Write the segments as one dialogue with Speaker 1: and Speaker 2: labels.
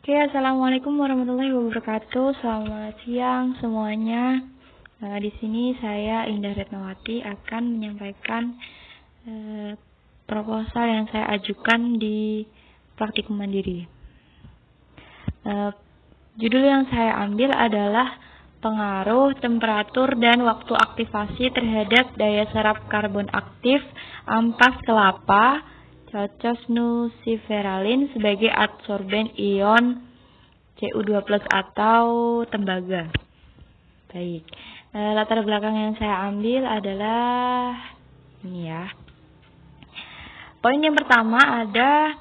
Speaker 1: Oke, Assalamualaikum warahmatullahi wabarakatuh. Selamat siang semuanya. Di sini saya Indah Retnawati akan menyampaikan proposal yang saya ajukan di praktikum mandiri. Judul yang saya ambil adalah pengaruh temperatur dan waktu aktivasi terhadap daya serap karbon aktif ampas kelapa Cocos nuciferalin sebagai adsorben ion Cu2+ atau tembaga. Baik, latar belakang yang saya ambil adalah ini ya. Poin yang pertama ada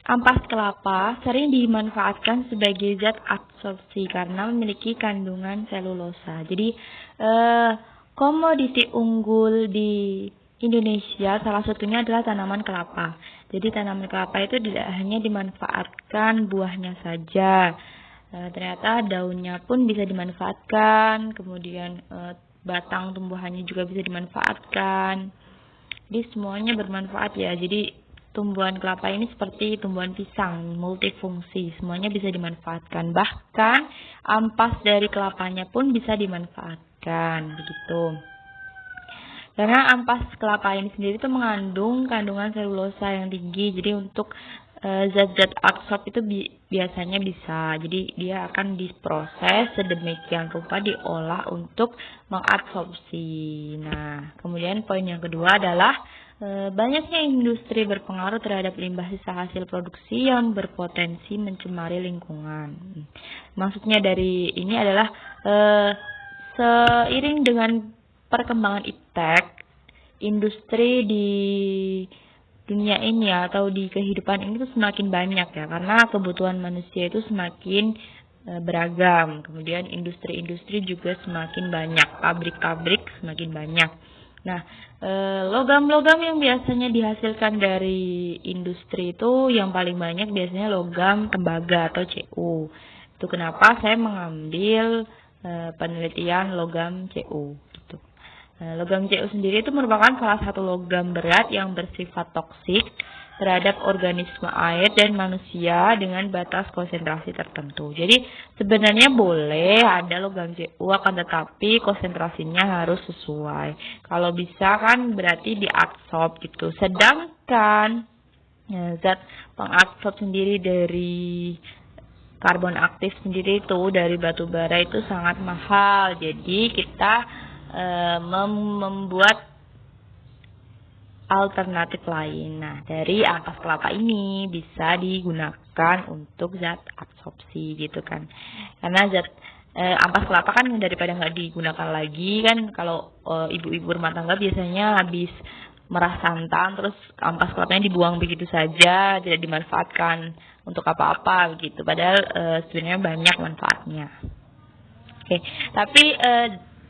Speaker 1: ampas kelapa sering dimanfaatkan sebagai zat adsorpsi karena memiliki kandungan selulosa. Jadi komoditi unggul di Indonesia salah satunya adalah tanaman kelapa. Jadi tanaman kelapa itu tidak hanya dimanfaatkan buahnya saja, ternyata daunnya pun bisa dimanfaatkan, kemudian batang tumbuhannya juga bisa dimanfaatkan. Jadi semuanya bermanfaat ya. Jadi tumbuhan kelapa ini seperti tumbuhan pisang, multifungsi, semuanya bisa dimanfaatkan. Bahkan ampas dari kelapanya pun bisa dimanfaatkan, begitu. Karena ampas kelapa ini sendiri itu mengandung kandungan selulosa yang tinggi, jadi untuk zat-zat adsorb itu biasanya bisa. Jadi dia akan diproses sedemikian rupa diolah untuk mengadsorpsi. Nah, kemudian poin yang kedua adalah banyaknya industri berpengaruh terhadap limbah sisa hasil produksi yang berpotensi mencemari lingkungan. Maksudnya dari ini adalah seiring dengan perkembangan iptek, industri di dunia ini atau di kehidupan ini tuh semakin banyak ya, karena kebutuhan manusia itu semakin beragam. Kemudian industri-industri juga semakin banyak, pabrik-pabrik semakin banyak. Nah, logam-logam yang biasanya dihasilkan dari industri itu yang paling banyak biasanya logam tembaga atau Cu. Itu kenapa saya mengambil penelitian logam Cu. Logam Cu sendiri itu merupakan salah satu logam berat yang bersifat toksik terhadap organisme air dan manusia dengan batas konsentrasi tertentu. Jadi sebenarnya boleh ada logam Cu, akan tetapi konsentrasinya harus sesuai. Kalau bisa kan berarti diadsorb gitu. Sedangkan zat pengadsorb sendiri dari karbon aktif sendiri itu dari batu bara itu sangat mahal. Jadi kita membuat alternatif lain. Nah, dari ampas kelapa ini bisa digunakan untuk zat absorpsi gitu kan. Karena zat ampas kelapa kan daripada nggak digunakan lagi kan, kalau ibu-ibu rumah tangga biasanya habis merah santan terus ampas kelapanya dibuang begitu saja, tidak dimanfaatkan untuk apa-apa begitu. Padahal sebenarnya banyak manfaatnya. Oke, tapi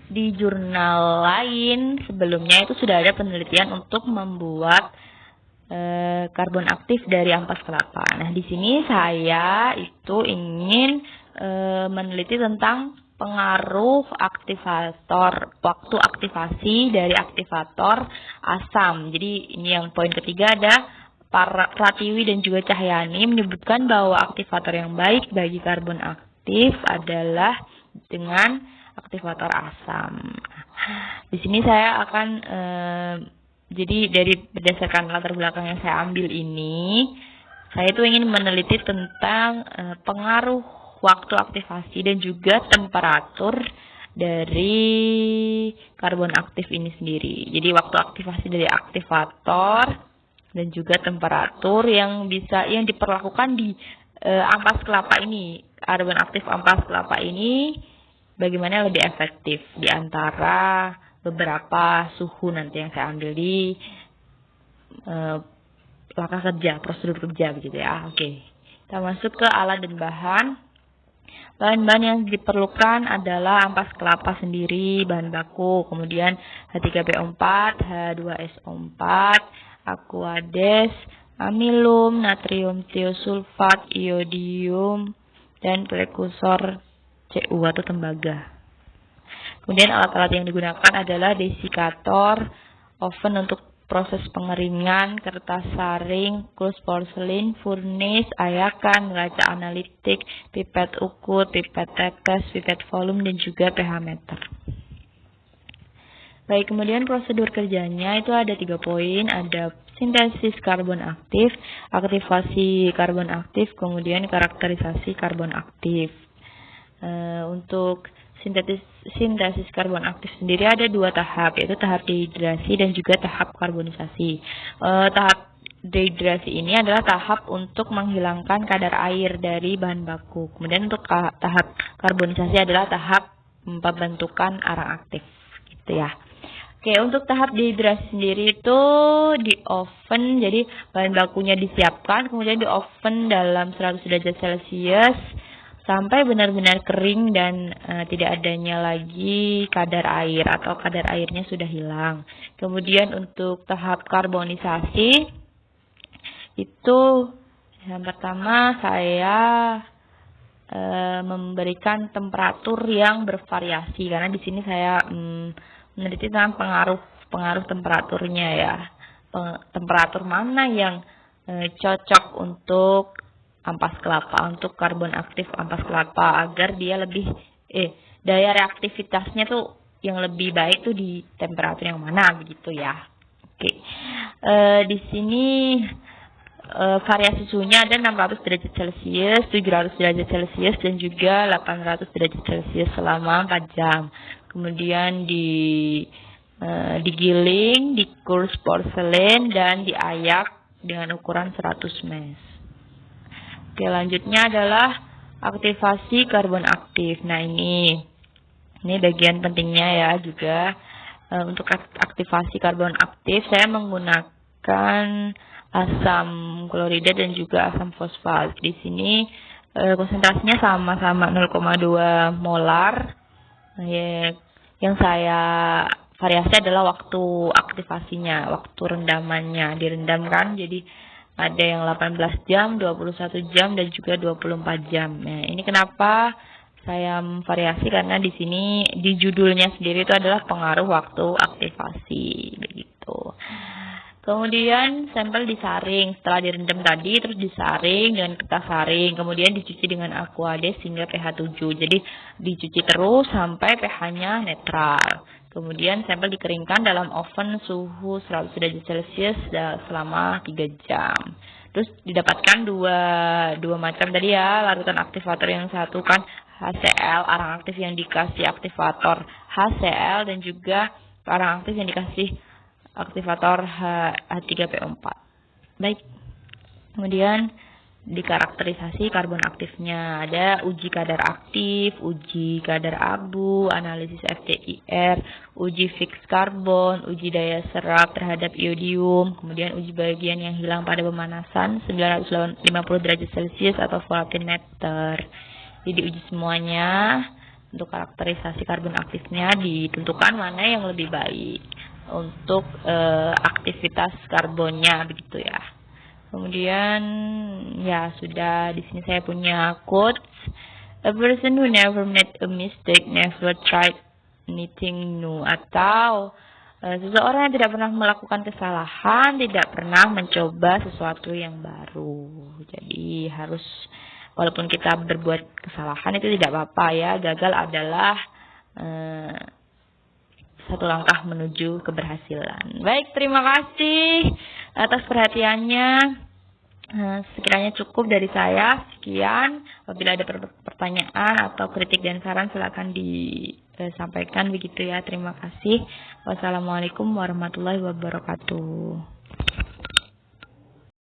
Speaker 1: di jurnal lain sebelumnya itu sudah ada penelitian untuk membuat karbon aktif dari ampas kelapa. Nah, di sini saya itu ingin meneliti tentang pengaruh aktivator, waktu aktivasi dari aktivator asam. Jadi ini yang poin ketiga ada Pratiwi dan juga Cahyani menyebutkan bahwa aktivator yang baik bagi karbon aktif adalah dengan aktivator asam. Di sini saya akan jadi berdasarkan latar belakang yang saya ambil ini, saya itu ingin meneliti tentang pengaruh waktu aktivasi dan juga temperatur dari karbon aktif ini sendiri. Jadi waktu aktivasi dari aktivator dan juga temperatur yang diperlakukan di ampas kelapa ini, karbon aktif ampas kelapa ini bagaimana lebih efektif di antara beberapa suhu nanti yang saya ambil di langkah kerja, prosedur kerja begitu ya. Oke, kita masuk ke alat dan bahan. Bahan-bahan yang diperlukan adalah ampas kelapa sendiri, bahan baku, kemudian H3PO4, H2SO4, aquades, amilum, natrium tiosulfat, iodium, dan prekursor Cu atau tembaga. Kemudian alat-alat yang digunakan adalah desikator, oven untuk proses pengeringan, kertas saring, kulus porselin, furnis, ayakan, neraca analitik, pipet ukur, pipet tetes, pipet volume, dan juga pH meter. Baik, kemudian prosedur kerjanya itu ada 3 poin, ada sintesis karbon aktif, aktivasi karbon aktif, kemudian karakterisasi karbon aktif. Untuk sintesis karbon aktif sendiri ada 2 tahap, yaitu tahap dehidrasi dan juga tahap karbonisasi. Tahap dehidrasi ini adalah tahap untuk menghilangkan kadar air dari bahan baku. Kemudian untuk tahap karbonisasi adalah tahap pembentukan arang aktif, gitu ya. Oke, untuk tahap dehidrasi sendiri itu di oven, jadi bahan bakunya disiapkan, kemudian di oven dalam 100 derajat Celcius sampai benar-benar kering dan tidak adanya lagi kadar air atau kadar airnya sudah hilang. Kemudian untuk tahap karbonisasi itu yang pertama saya memberikan temperatur yang bervariasi karena di sini saya meneliti tentang pengaruh temperaturnya ya. Temperatur mana yang cocok untuk ampas kelapa, untuk karbon aktif ampas kelapa agar dia lebih daya reaktivitasnya tuh yang lebih baik tuh di temperatur yang mana begitu ya. Oke. Di sini variasi suhunya ada 600 derajat Celcius, 700 derajat Celcius, dan juga 800 derajat Celcius selama 4 jam. Kemudian digiling, dikukus porselin, dan diayak dengan ukuran 100 mes. Oke, lanjutnya adalah aktivasi karbon aktif. Nah, ini bagian pentingnya ya juga. Untuk aktivasi karbon aktif saya menggunakan asam klorida dan juga asam fosfat. Di sini konsentrasinya sama-sama 0,2 molar. Yang saya variasi adalah waktu aktivasinya, waktu rendamannya. Direndamkan jadi ada yang 18 jam, 21 jam, dan juga 24 jam. Nah, ini kenapa saya variasi karena di sini di judulnya sendiri itu adalah pengaruh waktu aktivasi begitu. Kemudian sampel disaring setelah direndam tadi, terus disaring dengan kertas saring, kemudian dicuci dengan Aquades hingga pH 7. Jadi dicuci terus sampai pH-nya netral. Kemudian sampel dikeringkan dalam oven suhu 100 derajat Celcius selama 3 jam. Terus didapatkan dua macam tadi ya, larutan aktivator yang satu kan HCl, arang aktif yang dikasih aktivator HCl, dan juga arang aktif yang dikasih aktivator H3PO4. Baik. Kemudian dikarakterisasi karbon aktifnya. Ada uji kadar aktif, uji kadar abu, analisis FTIR, uji fix karbon, uji daya serap terhadap iodium, kemudian uji bagian yang hilang pada pemanasan 950 derajat Celcius atau voltimeter. Jadi uji semuanya. Untuk karakterisasi karbon aktifnya ditentukan mana yang lebih baik untuk aktivitas karbonnya begitu ya. Kemudian ya sudah, di sini saya punya quotes. A person who never made a mistake never tried anything new, atau seseorang yang tidak pernah melakukan kesalahan tidak pernah mencoba sesuatu yang baru. Jadi harus, walaupun kita berbuat kesalahan itu tidak apa-apa ya, gagal adalah satu langkah menuju keberhasilan. Baik, terima kasih atas perhatiannya. Sekiranya cukup dari saya. Sekian. Apabila ada pertanyaan atau kritik dan saran silakan disampaikan begitu ya. Terima kasih. Wassalamualaikum warahmatullahi wabarakatuh.